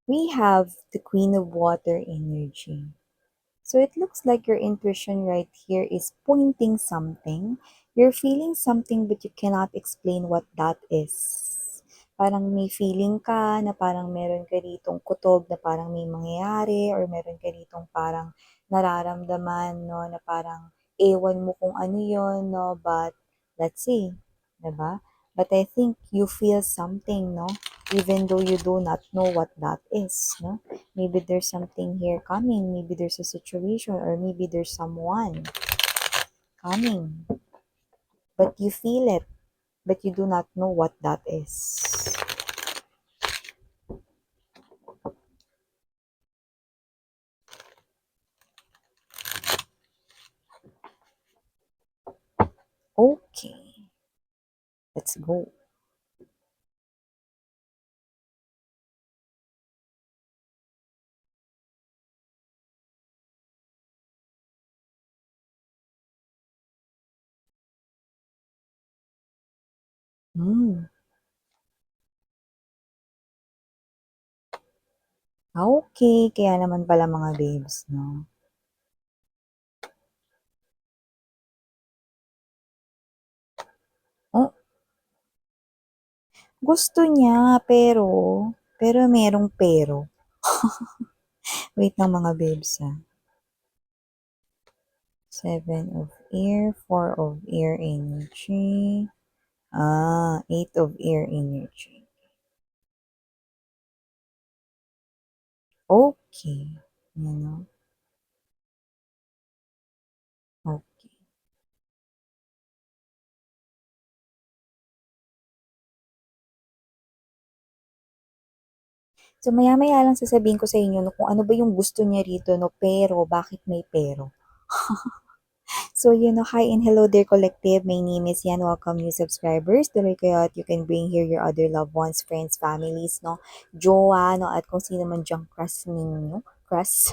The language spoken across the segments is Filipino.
we have the Queen of Water energy. So it looks like your intuition right here is pointing something. You're feeling something but you cannot explain what that is. Parang may feeling ka na parang meron ka ditong kutob na parang may mangyayari or meron ka ditong parang nararamdaman, no, na parang ewan mo kung ano yon, no, but let's see, diba? But I think you feel something, no, even though you do not know what that is, no? Maybe there's something here coming, maybe there's a situation, or maybe there's someone coming, but you feel it, but you do not know what that is. Okay, let's go. Hmm. Okay, kaya naman pala mga babes, no? Oh, gusto niya, pero merong pero. Wait lang mga babes, ha? Seven of air, four of air energy. Eight of air energy. Okay. Yan, no? Okay. So, maya-maya lang sasabihin ko sa inyo no, kung ano ba yung gusto niya rito, no, pero bakit may pero. So, hi and hello there, collective. My name is Yan. Welcome new subscribers. Tuloy kayo at you can bring here your other loved ones, friends, families, no, jowa, no, at kung sino man diyang crush ninyo. Crush.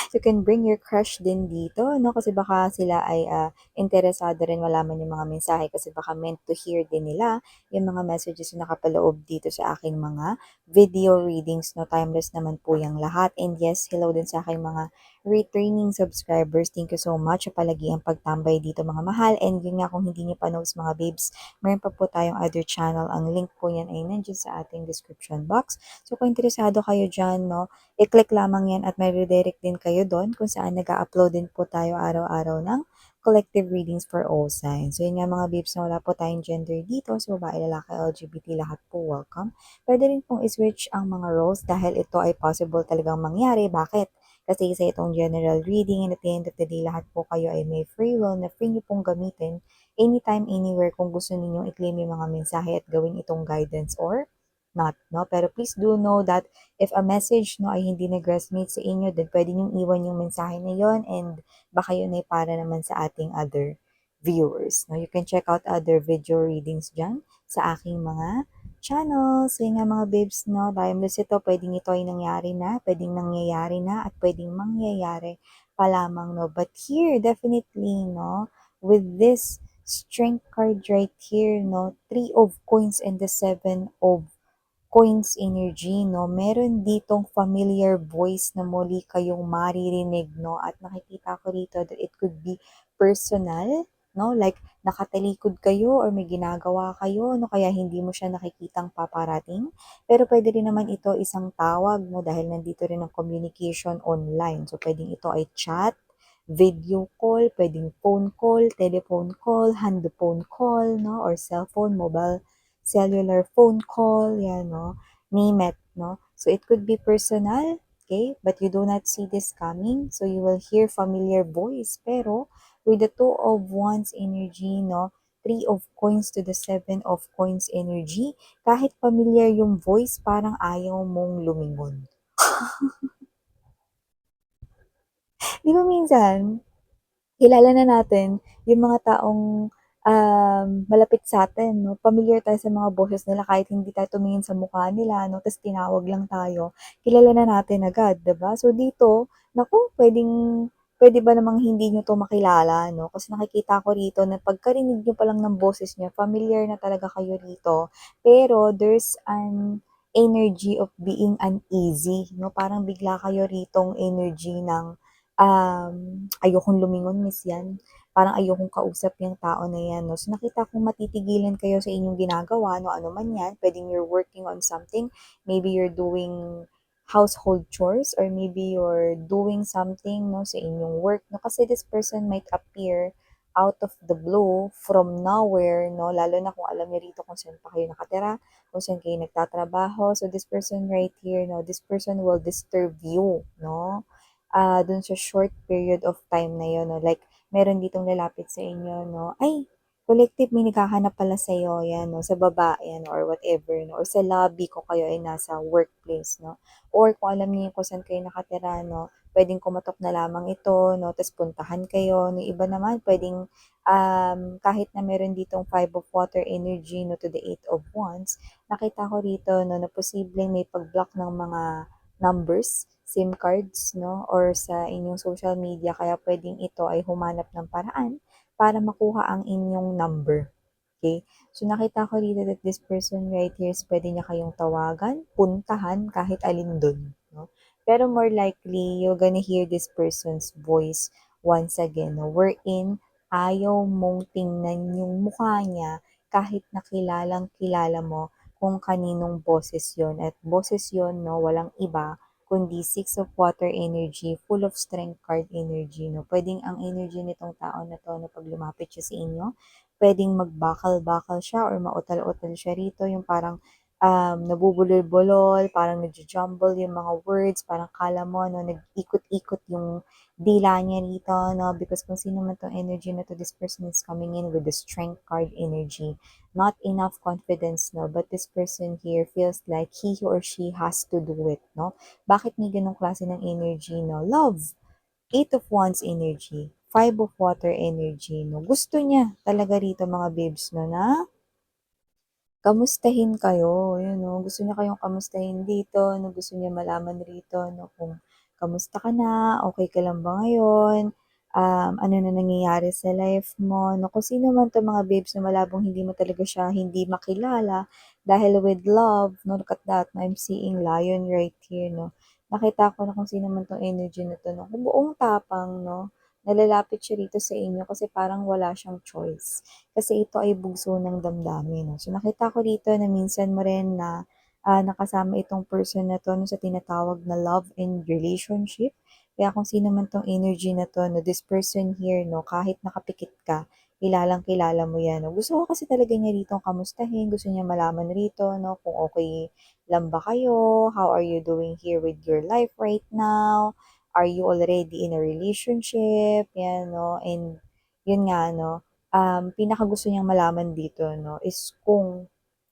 You can bring your crush din dito, no? Kasi baka sila ay interesado rin malaman yung mga mensahe kasi baka meant to hear din nila yung mga messages na nakapaloob dito sa aking mga video readings, no? Timeless naman po yung lahat. And yes, hello din sa aking mga returning subscribers. Thank you so much sa palagi ang pagtambay dito mga mahal. And yun nga, kung hindi nyo pa knows mga babes, meron pa po tayong other channel. Ang link po yan ay nandiyan sa ating description box. So kung interesado kayo dyan, no, i-click lamang yan at may redirect din kayo doon kung saan nag-upload din po tayo araw-araw ng collective readings for all signs. So yun nga mga babes na wala po tayong gender dito. So babae, lalaki, LGBT, lahat po welcome. Pwede rin pong i-switch ang mga roles dahil ito ay possible talagang mangyari. Bakit? Kasi isa itong general reading and at the end of the day, lahat po kayo ay may free will na free nyo pong gamitin anytime, anywhere kung gusto ninyong i-claim yung mga mensahe at gawin itong guidance or not, no? Pero please do know that if a message, no, ay hindi nag-resonate sa inyo, then pwede niyong iwan yung mensahe na yon and baka yun ay para naman sa ating other viewers, no? You can check out other video readings dyan sa aking mga channels. So yun nga mga babes, no, timeless ito, pwedeng ito ay nangyari na, pwedeng nangyayari na, at pwedeng mangyayari pa lamang, no? But here, definitely, no, with this strength card right here, no, three of coins and the seven of coins energy, no, meron ditong familiar voice na muli kayong maririnig, no, at nakikita ko dito that it could be personal, no, like nakatalikod kayo or may ginagawa kayo, no, kaya hindi mo siya nakikitang paparating. Pero pwede rin naman ito isang tawag, no, dahil nandito rin ang communication online. So, pwedeng ito ay chat, video call, pwedeng phone call, telephone call, hand phone call, no, or cellphone, mobile cellular phone call, yan, no? Name it, no? So it could be personal, okay? But you do not see this coming. So you will hear familiar voice. Pero with the two of wands energy, no? Three of coins to the seven of coins energy, kahit familiar yung voice, parang ayaw mong lumingon. Di ba minsan, kilala na natin yung mga taong malapit sa atin, no? Familiar tayo sa mga boses nila kahit hindi tayo tumingin sa mukha nila, no? Tapos tinawag lang tayo. Kilala na natin agad, 'di ba? So dito, naku, pwede ba namang hindi nyo to makilala, no? Kasi nakikita ko rito na pagkarinig nyo pa lang ng boses niya, familiar na talaga kayo rito. Pero there's an energy of being uneasy, no? Parang bigla kayo ritong energy ng ayokong lumingon, miss yan. Parang ayokong kausap yung tao na yan, no? So nakita kong matitigilan kayo sa inyong ginagawa, no? Ano man yan, pwedeng you're working on something, maybe you're doing household chores or maybe you're doing something no sa inyong work no kasi this person might appear out of the blue from nowhere no lalo na kung alam niyo rito kung saan pa kayo nakatira kung saan kayo nagtatrabaho so this person right here no this person will disturb you no dun sa short period of time na yun no like meron ditong lalapit sa inyo no ay collective may naghahanap pala sa'yo, yan, no, sa baba, yan, or whatever, no, or sa lobby kung kayo ay nasa workplace, no, or kung alam niyo kung saan kayo nakatira, no, pwedeng kumatok na lamang ito, no, tapos puntahan kayo, no, iba naman, pwedeng, kahit na meron ditong 5 of water energy, no, to the 8 of wands, nakita ko rito, no, na posibleng may pag-block ng mga numbers, SIM cards, no, or sa inyong social media, kaya pwedeng ito ay humanap ng paraan para makuha ang inyong number. Okay? So, nakita ko dito that this person right here is pwede niya kayong tawagan, puntahan, kahit alin dun. No? Pero more likely, you're gonna hear this person's voice once again. No? Wherein, ayaw mong tingnan yung mukha niya kahit nakilalang kilala mo kung kaninong boses yon. At boses yon, no, walang iba kundi 6 of water energy, full of strength card energy, no? Pwedeng ang energy nitong tao na to, no, pag lumapit siya sa inyo, pwedeng magbakal-bakal siya or mautal-utal siya rito, yung parang nabubulol-bulol, parang nag-jumble yung mga words, parang kala mo, no, nag-ikot-ikot yung dila niya rito, no, because kung sino man tong energy na to, this person is coming in with the strength card energy not enough confidence, no? But this person here feels like he or she has to do it, no? Bakit may ganong klase ng energy, no? Love. 8 of wands energy. 5 of water energy, no? Gusto niya talaga rito mga babes, no? Na kamustahin kayo, yun 'no. Gusto niya kayong kamustahin dito 'no, gusto niya malaman rito 'no, kung kamusta ka na, okey ka lang ba ngayon, ano na nangyayari sa life mo 'no. Kung sino man 'tong mga babes na malabong hindi mo talaga siya hindi makilala dahil with love 'no, look at that, I'm seeing lion right here 'no. Nakita ko na kung sino man 'tong energy na 'to 'no, buong tapang 'no, nalalapit siya rito sa inyo kasi parang wala siyang choice. Kasi ito ay bugso ng damdamin, 'no. So, nakita ko dito na minsan mo rin na, nakasama itong person na 'to 'no, sa tinatawag na love and relationship. Kaya kung sino man 'tong energy na 'to 'no, this person here 'no, kahit nakapikit ka, kilalang-kilala mo 'yan 'no. Gusto ko kasi talaga niya ritong kamustahin, gusto niya malaman rito 'no, kung okey lang ba kayo, how are you doing here with your life right now, are you already in a relationship, 'yan 'no, and yun nga 'no, pinakagusto niyang malaman dito 'no, is kung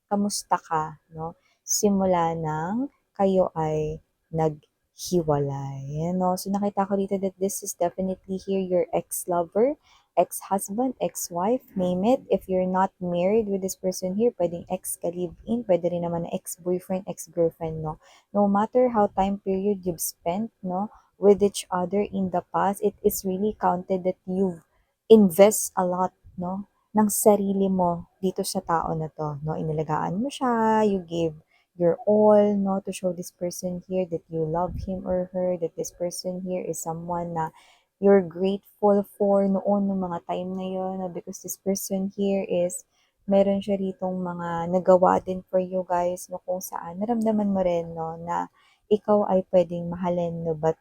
kamusta ka 'no, simula ng kayo ay naghiwalay, ayan 'no. So, nakita ko dito that this is definitely here your ex-lover, ex-husband, ex-wife, name it. If you're not married with this person here, puwedeng ex ka live-in, puwede rin naman na ex-boyfriend, ex-girlfriend 'no. No matter how time period you've spent 'no, with each other in the past, it is really counted that you've invest a lot 'no, ng sarili mo dito sa tao na 'to 'no. Inalagaan mo siya, you give your all 'no, to show this person here that you love him or her, that this person here is someone na you're grateful for noon nung mga time na yun 'no, because this person here is meron siya ritong mga nagawa din for you guys 'no, kung saan naramdaman mo rin 'no, na ikaw ay puwedeng mahalin 'no, but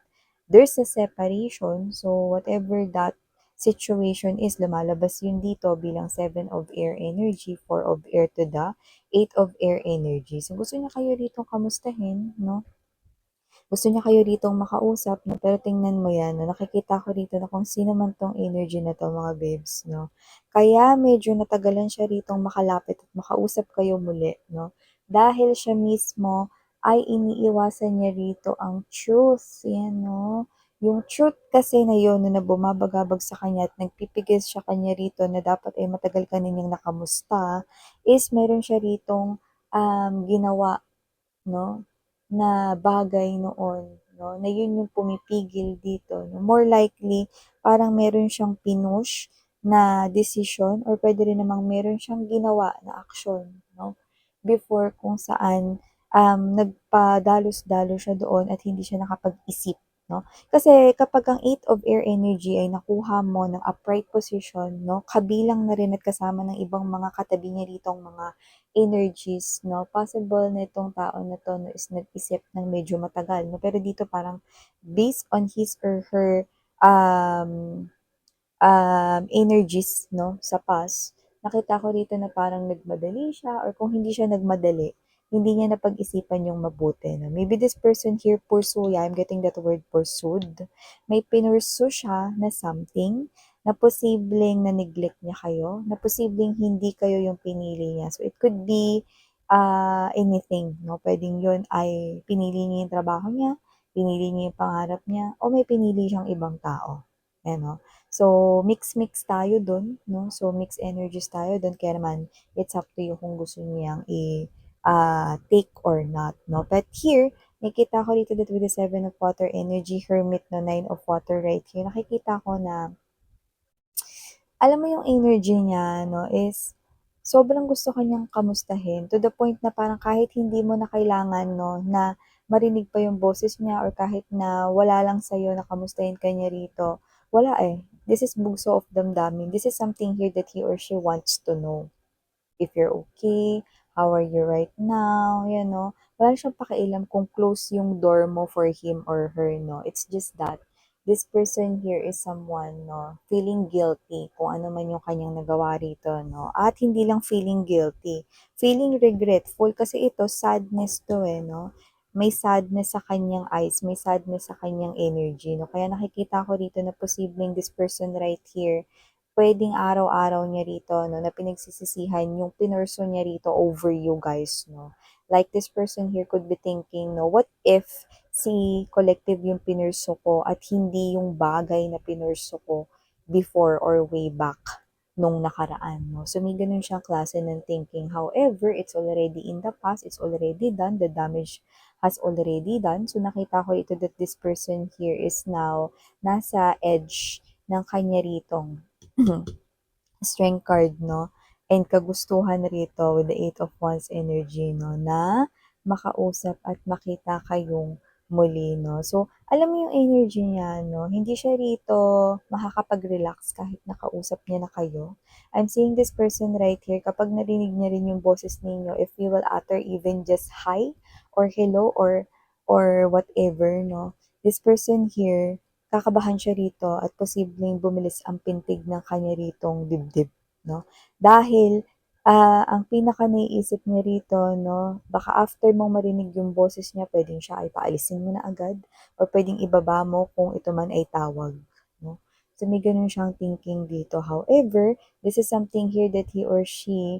there's a separation. So, whatever that situation is, lumalabas yun dito bilang 7 of air energy, 4 of air to the 8 of air energy. So, gusto niya kayo rito kamustahin, no? Gusto niya kayo ritong makausap 'no, pero tingnan mo 'yan 'no, nakikita ko rito na kung sino man 'tong energy na 'to mga babes 'no. Kaya medyo natagalan siya ritong makalapit at makausap kayo muli 'no, dahil siya mismo ay iniiwasan niya rito ang truth, 'yan 'no. Yung truth kasi na yun 'no, na bumabagabag sa kanya at nagpipigil siya kanya rito na dapat ay matagal ka na niyang nakamusta, is meron siya ritong, ginawa 'no, na bagay noon 'no, na yun yung pumipigil dito 'no. More likely, parang meron siyang pinush na desisyon or puwede rin namang meron siyang ginawa na aksyon 'no, before kung saan, nagpadalos-dalos siya doon at hindi siya nakapag-isip, 'no? Kasi kapag ang 8 of Air energy ay nakuha mo ng upright position, 'no, kabilang na rin at kasama ng ibang mga katabi niya ritong mga energies, 'no, possible na itong tao na 'to 'no, is nag-isip ng medyo matagal, 'no? Pero dito parang based on his or her, um energies 'no, sa past, nakita ko rito na parang nagmadali siya or kung hindi siya nagmadali, hindi niya napag-isipan yung mabuti 'no. Maybe this person here pursue, yeah, I'm getting that word pursued. May pinursue siya na something na posibleng na-neglect niya kayo, na posibleng hindi kayo yung pinili niya. So it could be, anything 'no, puwedeng yun ay pinili niya yung trabaho niya, pinili niya yung pangarap niya, o may pinili siyang ibang tao, ayan 'no. So, mix-mix tayo dun, 'no? So, mixed energies tayo dun kaya naman it's up to you kung gusto niyang take or not, 'no? But here, nakikita ko dito that with the 7 of Water energy, Hermit na 9 of Water right here, nakikita ko na alam mo yung energy niya 'no, is sobrang gusto ka niyang kamustahin to the point na parang kahit hindi mo na kailangan 'no, na marinig pa yung boses niya or kahit na wala lang sa'yo na kamustahin ka niya rito, wala, eh. This is bugso of damdamin. This is something here that he or she wants to know. If you're okay, how are you right now, yan 'no. Wala siyang pakialam kung close yung door mo for him or her 'no. It's just that this person here is someone 'no, feeling guilty kung ano man yung kanyang nagawa rito 'no. At hindi lang feeling guilty, feeling regretful kasi ito sadness 'to, eh, 'no. May sadness sa kanyang eyes, may sadness sa kanyang energy 'no. Kaya nakikita ko rito na posibleng this person right here puwedeng araw-araw niya rito 'no, na pinagsisisihan yung pinursue niya rito over you guys 'no. Like this person here could be thinking 'no, what if si collective yung pinursue ko at hindi yung bagay na pinursue ko before or way back nung nakaraan 'no. So may gano'n siyang klase ng thinking. However, it's already in the past, it's already done, the damage has already done. So nakita ko ito that this person here is now nasa edge ng kanya ritong strength card 'no, and kagustuhan rito with the 8 of Wands energy 'no, na makausap at makita kayong muli 'no. So, alam mo yung energy niya 'no, hindi siya rito makakapag-relax kahit nakausap niya na kayo. I'm seeing this person right here kapag narinig niya rin yung boses ninyo, if you will utter even just hi or hello or whatever 'no, this person here kakabahan siya rito at posibleng bumilis ang pintig ng kanya ritong dibdib 'no. Dahil, ang pinaka-naiisip niya rito 'no, baka after mong marinig yung boses niya puwedeng siya ay paalisin mo na agad or puwedeng ibaba mo kung ito man ay tawag 'no. So, may gano'n siyang thinking dito. However, this is something here that he or she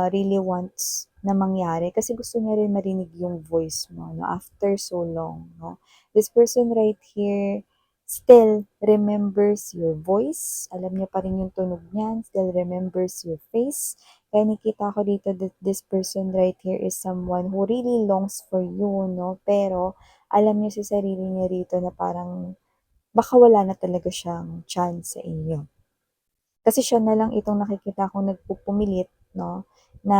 really wants na mangyari kasi gusto niya rin marinig yung voice mo 'no, after so long 'no. This person right here still remembers your voice, alam niya pa rin yung tunog niyan, still remembers your face. Kaya nakita ko dito that this person right here is someone who really longs for you 'no, pero alam niya sa sarili niya rito na parang baka wala na talaga siyang chance sa inyo. Kasi siya na lang itong nakikita kong nagpupumilit 'no, na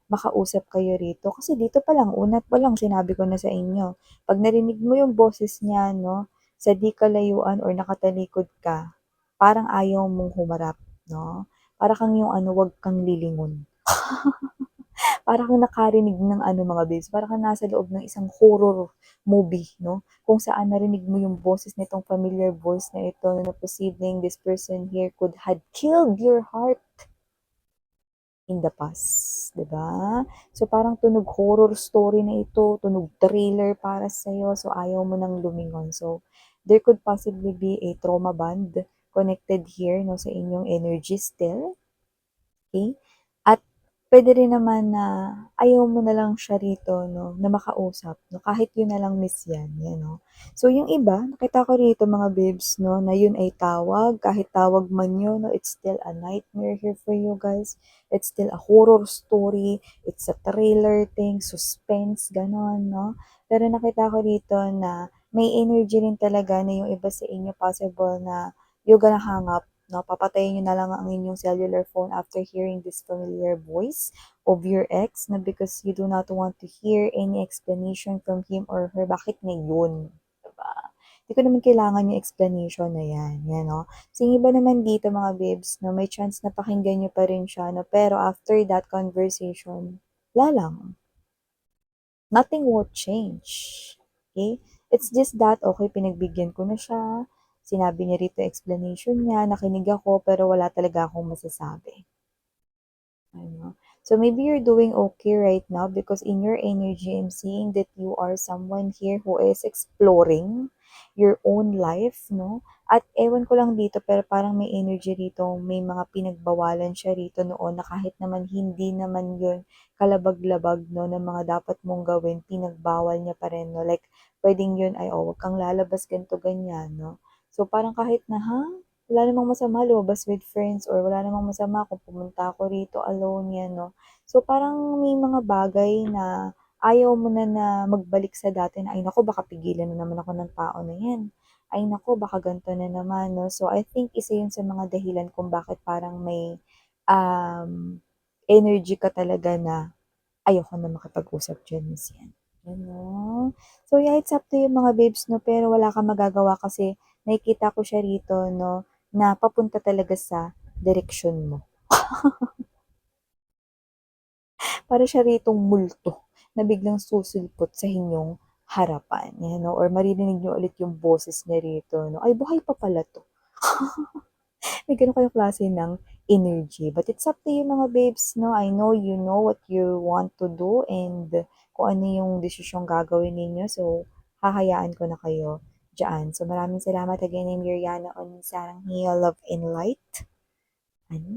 makausap kayo rito. Kasi dito pa lang, una't pa lang sinabi ko na sa inyo, 'pag narinig mo yung boses niya 'no, sa di kalayuan or nakatalikod ka, parang ayaw mong humarap 'no. Para kang yung ano, 'wag kang lilingon. Para kang nakarinig ng ano mga babes, para kang nasa loob ng isang horror movie 'no, kung saan narinig mo yung boses nitong familiar voice na ito na posibleng this person here could had killed your heart in the past, 'di ba? So, parang tunog horror story na ito, tunog thriller para sa'yo, so ayaw mo ng lumingon. So, there could possibly be a trauma bond connected here 'no, sa inyong energy still. Okay, at puwede rin naman na ayaw mo na lang siya rito 'no, na makausap 'no, kahit yun na lang miss yan, 'yan 'no. So yung iba nakita ko rito mga babes 'no, na yun ay tawag, kahit tawag man yun 'no, it's still a nightmare here for you guys. It's still a horror story, it's a thriller thing, suspense, gano'n 'no. Pero nakita ko rito na may energy rin talaga na yung iba sa inyo possible na you're gonna hang up no? Papatayin niyo na lang ang inyong cellular phone after hearing this familiar voice of your ex na because you do not want to hear any explanation from him or her. Bakit ngayon? Diba? Hindi ko naman kailangan yung explanation na yan. Yan, no? So, yung iba naman dito, mga babes, no, may chance na pakinggan nyo pa rin siya, no? Pero after that conversation, wala lang. Nothing will change. Okay? It's just that, okay, pinagbigyan ko na siya, sinabi niya rito explanation niya, nakinig ako, pero wala talaga akong masasabi. Ano. So maybe you're doing okay right now because in your energy, I'm seeing that you are someone here who is exploring your own life, no? At ewan ko lang dito, pero parang may energy rito, may mga pinagbawalan siya rito noon na kahit naman hindi naman yun kalabag-labag, no, ng mga dapat mong gawin, pinagbawal niya pa rin, no? Like, pwedeng yun ay, oh, wag kang lalabas, ganito, ganyan, no? So parang kahit na, ha? Wala namang masama lumabas with friends or wala namang masama kung pumunta ako rito alone yan, 'no. So, parang may mga bagay na ayaw mo na magbalik sa dati na, "Ay naku, baka pigilan na naman ako ng tao na 'yan. Ay naku, baka ganito na naman," 'no. So, I think isa 'yun sa mga dahilan kung bakit parang may, energy ka talaga na ayoko na makipag-usap diyan, miss 'yan, 'yan 'no. So, yeah, it's up to you mga babes 'no, pero wala kang magagawa kasi nakikita ko siya rito 'no, na papunta talaga sa direksyon mo. Para siya ritong multo na biglang susulpot sa inyong harapan, 'yan 'no, or maririnig niyo ulit yung boses niya rito 'no, "Ay buhay pa pala 'to." May gano'n kayong klase ng energy. But it's up to you mga babes 'no, I know you know what you want to do and kung ano yung desisyong gagawin ninyo, so hahayaan ko na kayo diyaan. So maraming salamat again, I'm Yuriana on Sarang Heal Love and Light. Ano